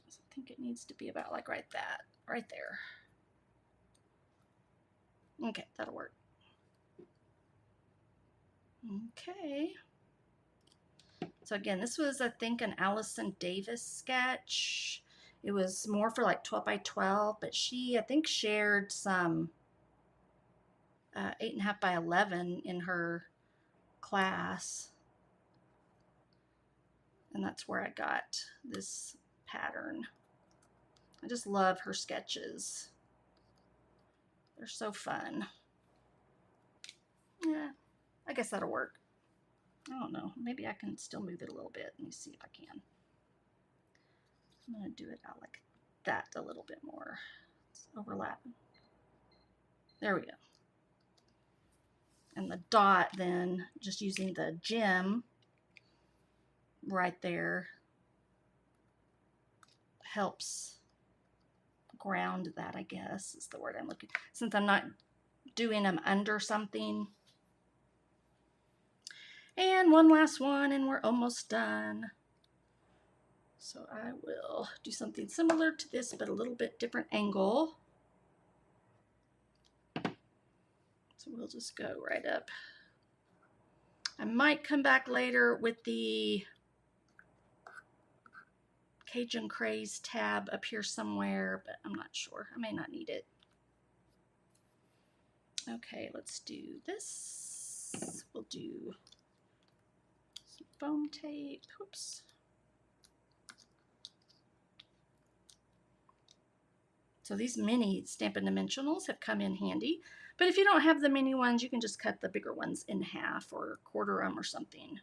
I think it needs to be about like right there. Okay, that'll work. Okay. So again, this was, I think, an Allison Davis sketch. It was more for like 12 by 12, but she, I think, shared some 8.5 by 11 in her class. And that's where I got this pattern. I just love her sketches. They're so fun. Yeah, I guess that'll work. I don't know. Maybe I can still move it a little bit. Let me see if I can. I'm going to do it out like that a little bit more. It's overlapping. There we go. And the dot then, just using the gem right there, helps ground that, I guess is the word I'm looking. Since I'm not doing them under something. And one last one, and we're almost done. So I will do something similar to this, but a little bit different angle. So we'll just go right up. I might come back later with the Cajun Craze tab up here somewhere, but I'm not sure. I may not need it. Okay, let's do this. We'll do some foam tape. Oops. So these mini Stampin' Dimensionals have come in handy. But if you don't have the mini ones, you can just cut the bigger ones in half or quarter them or something.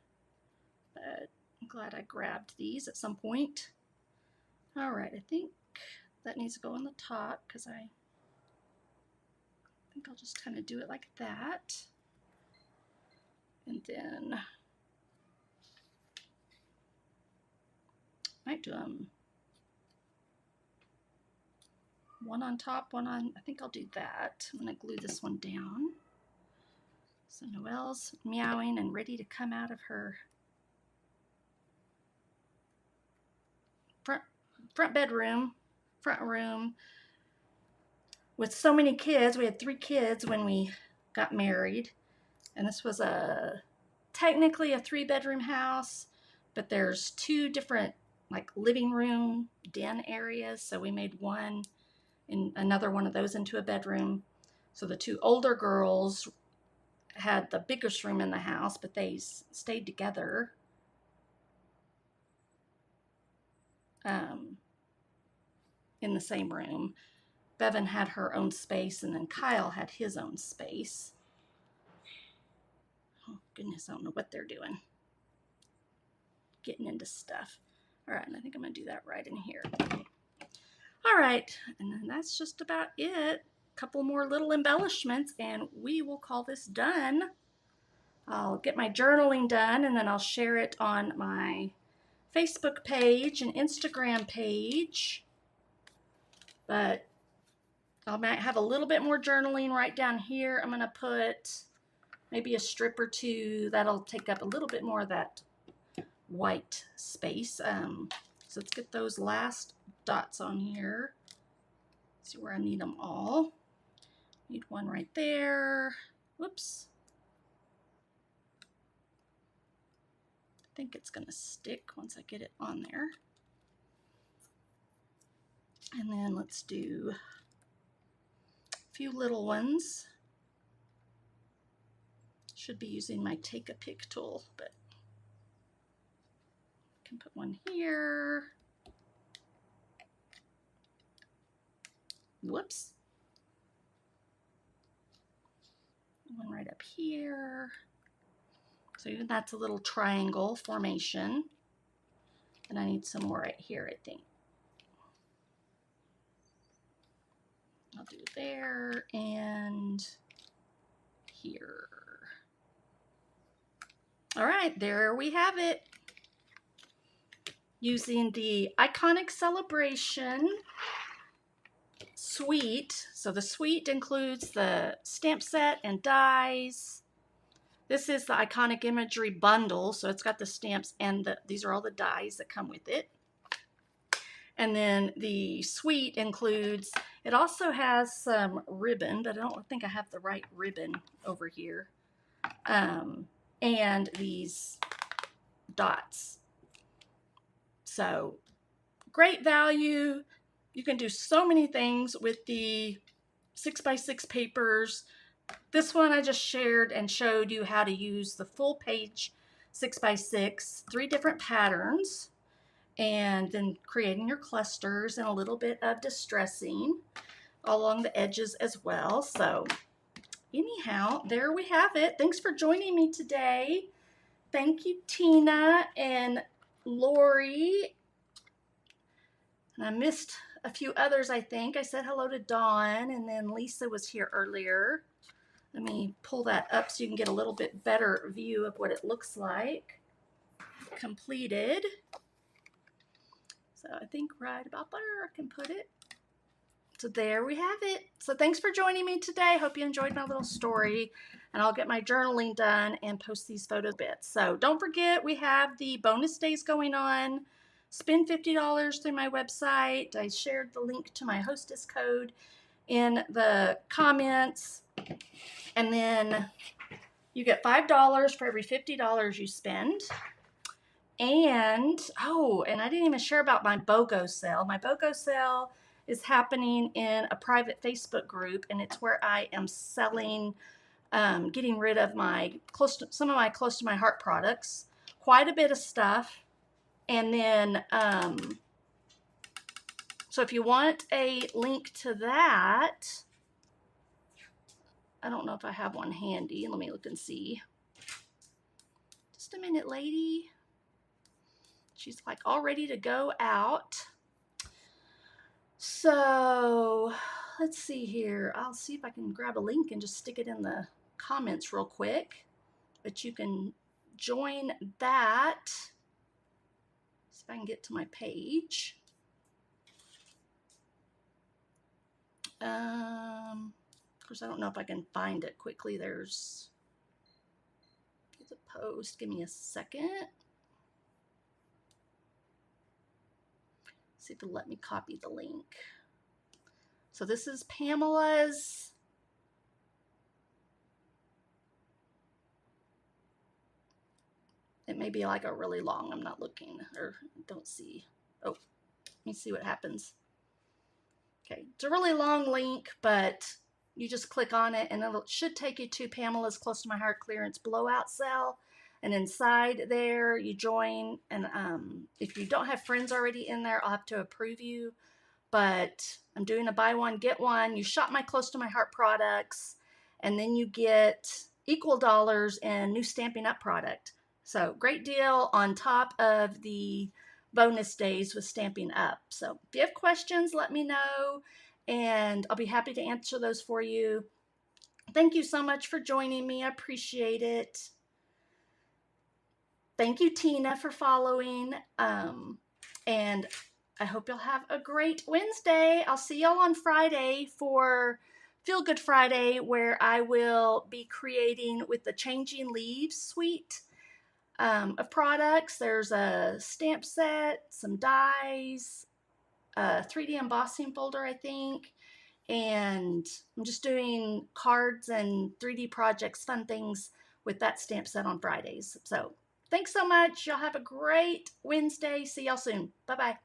But I'm glad I grabbed these at some point. All right, I think that needs to go on the top because I think I'll just kind of do it like that. And then I might do them one on top, one on, I think I'll do that. I'm gonna glue this one down. So Noelle's meowing and ready to come out of her front room. With so many kids, we had 3 kids when we got married. And this was technically a 3-bedroom house, but there's 2 different like living room, den areas. So we made one and another one of those into a bedroom. So the 2 older girls had the biggest room in the house, but they stayed together. In the same room. Bevan had her own space, and then Kyle had his own space. Oh, goodness, I don't know what they're doing. Getting into stuff. All right, and I think I'm going to do that right in here. All right, and then that's just about it. A couple more little embellishments, and we will call this done. I'll get my journaling done, and then I'll share it on my Facebook page and Instagram page. But I might have a little bit more journaling right down here. I'm going to put maybe a strip or 2. That'll take up a little bit more of that white space. So let's get those last dots on here. See where I need them all. Need one right there. Whoops. I think it's going to stick once I get it on there. And then let's do a few little ones. Should be using my take a pic tool, but I can put one here. Whoops. One right up here. So even that's a little triangle formation. And I need some more right here, I think. I'll do there and here. All right, there we have it. Using the Iconic Celebration suite. So the suite includes the stamp set and dies. This is the Iconic Imagery bundle, so it's got the stamps and these are all the dies that come with it. And then the suite includes, it also has some ribbon, but I don't think I have the right ribbon over here. And these dots. So great value. You can do so many things with the 6x6 papers. This one I just shared and showed you how to use the full page 6x6, 3 different patterns, and then creating your clusters and a little bit of distressing along the edges as well. So anyhow, there we have it. Thanks for joining me today. Thank you, Tina and Lori. And I missed a few others, I think. I said hello to Dawn, and then Lisa was here earlier. Let me pull that up so you can get a little bit better view of what it looks like. Completed. So I think right about there I can put it. So there we have it. So thanks for joining me today. Hope you enjoyed my little story, and I'll get my journaling done and post these photo bits. So don't forget, we have the bonus days going on. Spend $50 through my website. I shared the link to my hostess code in the comments. And then you get $5 for every $50 you spend. And, and I didn't even share about my BOGO sale. My BOGO sale is happening in a private Facebook group, and it's where I am selling, getting rid of some of my close to my heart products, quite a bit of stuff. And then, so if you want a link to that, I don't know if I have one handy. Let me look and see. Just a minute, lady. She's like all ready to go out. So let's see here. I'll see if I can grab a link and just stick it in the comments real quick. but you can join that. See if I can get to my page. Of course, I don't know if I can find it quickly. There's a post. Give me a second. See if it'll let me copy the link. So this is Pamela's. It may be like a really long, I'm not looking or don't see. Oh, let me see what happens. Okay, it's a really long link, but you just click on it and it should take you to Pamela's Close to My Heart clearance blowout sale. And inside there, you join. And if you don't have friends already in there, I'll have to approve you. But I'm doing a buy one, get one. You shop my Close to My Heart products, and then you get equal dollars in new Stampin' Up product. So great deal on top of the bonus days with Stampin' Up. So if you have questions, let me know, and I'll be happy to answer those for you. Thank you so much for joining me. I appreciate it. Thank you, Tina, for following. And I hope you'll have a great Wednesday. I'll see y'all on Friday for Feel Good Friday, where I will be creating with the Changing Leaves suite of products. There's a stamp set, some dies, a 3D embossing folder, I think. And I'm just doing cards and 3D projects, fun things with that stamp set on Fridays. So thanks so much. Y'all have a great Wednesday. See y'all soon. Bye-bye.